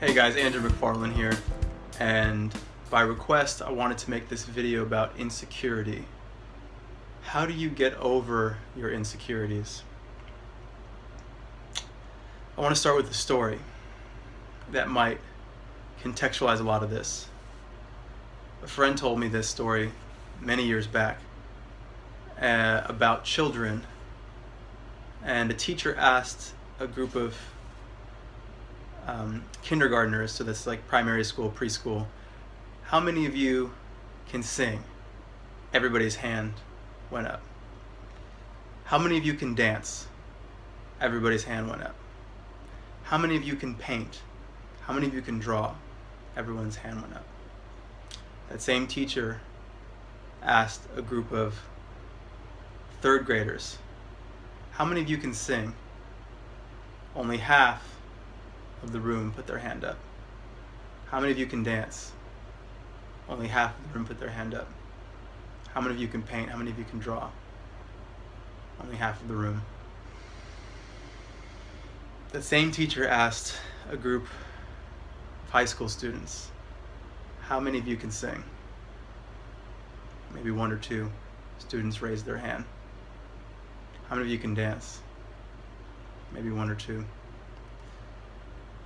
Hey guys, Andrew McFarlane here, and by request I wanted to make this video about insecurity. How do you get over your insecurities? I want to start with a story that might contextualize a lot of this. A friend told me this story many years back about children, and a teacher asked a group of kindergartners, so that's like primary school, preschool, how many of you can sing? Everybody's hand went up. How many of you can dance? Everybody's hand went up. How many of you can paint? How many of you can draw? Everyone's hand went up. That same teacher asked a group of third graders, how many of you can sing? Only half of the room put their hand up. How many of you can dance? Only half of the room put their hand up. How many of you can paint? How many of you can draw? Only half of the room. The same teacher asked a group of high school students, how many of you can sing? Maybe one or two students raised their hand. How many of you can dance? Maybe one or two.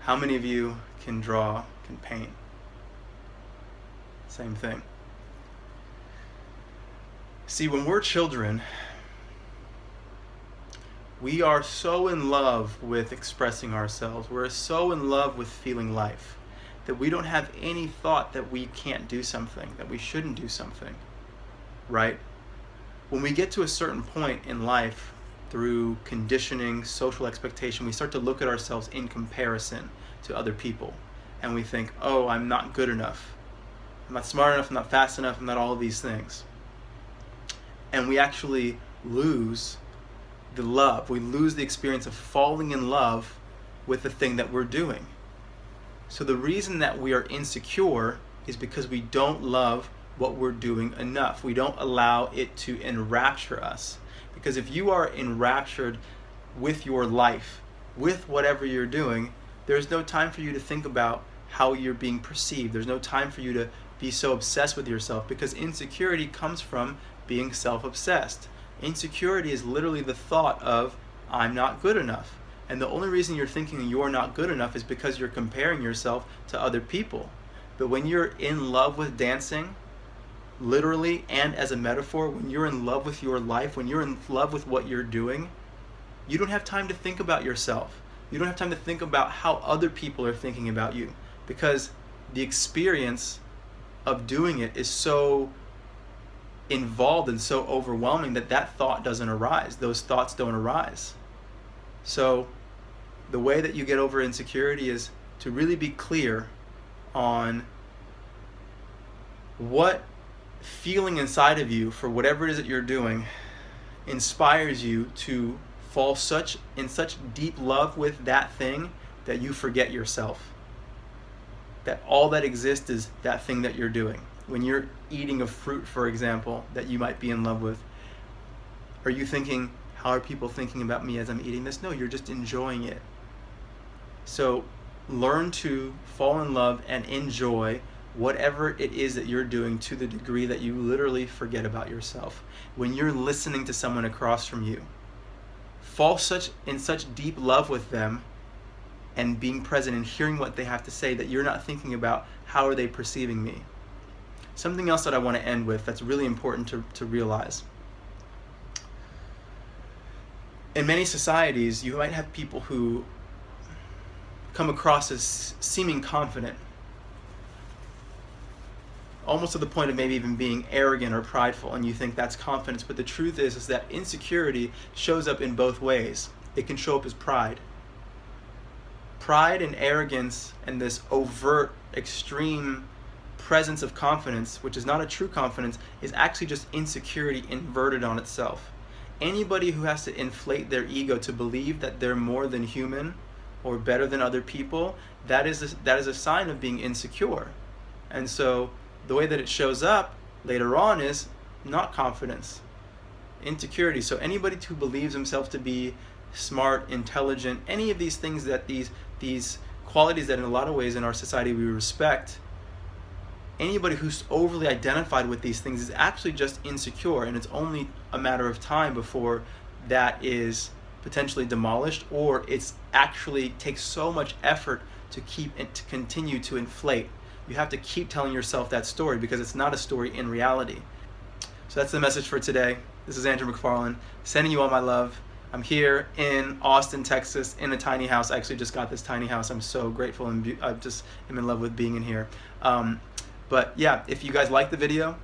How many of you can draw, can paint? Same thing. See, when we're children, we are so in love with expressing ourselves. We're so in love with feeling life that we don't have any thought that we can't do something, that we shouldn't do something, right? When we get to a certain point in life, through conditioning, social expectation, we start to look at ourselves in comparison to other people. And we think, oh, I'm not good enough. I'm not smart enough, I'm not fast enough, I'm not all of these things. And we actually lose the love. We lose the experience of falling in love with the thing that we're doing. So the reason that we are insecure is because we don't love what we're doing enough. We don't allow it to enrapture us. Because if you are enraptured with your life, with whatever you're doing, there's no time for you to think about how you're being perceived. There's no time for you to be so obsessed with yourself, because insecurity comes from being self-obsessed. Insecurity is literally the thought of, I'm not good enough. And the only reason you're thinking you're not good enough is because you're comparing yourself to other people. But when you're in love with dancing, literally and as a metaphor, when you're in love with your life, when you're in love with what you're doing, you don't have time to think about yourself. You don't have time to think about how other people are thinking about you, because the experience of doing it is so involved and so overwhelming that thought doesn't arise. Those thoughts don't arise. So the way that you get over insecurity is to really be clear on what feeling inside of you for whatever it is that you're doing inspires you to fall in such deep love with that thing that you forget yourself. That all that exists is that thing that you're doing. When you're eating a fruit, for example, that you might be in love with, are you thinking, how are people thinking about me as I'm eating this? No, you're just enjoying it. So learn to fall in love and enjoy whatever it is that you're doing to the degree that you literally forget about yourself. When you're listening to someone across from you, fall in such deep love with them and being present and hearing what they have to say that you're not thinking about how are they perceiving me. Something else that I want to end with that's really important to realize. In many societies, you might have people who come across as seeming confident, almost to the point of maybe even being arrogant or prideful, and you think that's confidence. But the truth is that insecurity shows up in both ways. It can show up as pride. Pride and arrogance and this overt, extreme presence of confidence, which is not a true confidence, is actually just insecurity inverted on itself. Anybody who has to inflate their ego to believe that they're more than human or better than other people, that is a sign of being insecure. And so the way that it shows up later on is not confidence, insecurity. So anybody who believes himself to be smart, intelligent, any of these things that these qualities that in a lot of ways in our society we respect, anybody who's overly identified with these things is actually just insecure, and it's only a matter of time before that is potentially demolished, or it's actually takes so much effort to keep it to continue to inflate. You have to keep telling yourself that story because it's not a story in reality. So that's the message for today. This is Andrew McFarlane, sending you all my love. I'm here in Austin, Texas, in a tiny house. I actually just got this tiny house. I'm so grateful, and I just am in love with being in here. But yeah, if you guys like the video,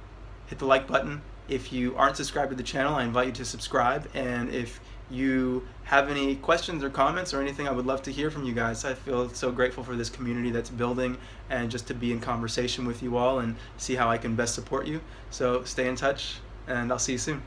hit the like button. If you aren't subscribed to the channel, I invite you to subscribe. And if you have any questions or comments or anything, I would love to hear from you guys. I feel so grateful for this community that's building, and just to be in conversation with you all and see how I can best support you. So stay in touch, and I'll see you soon.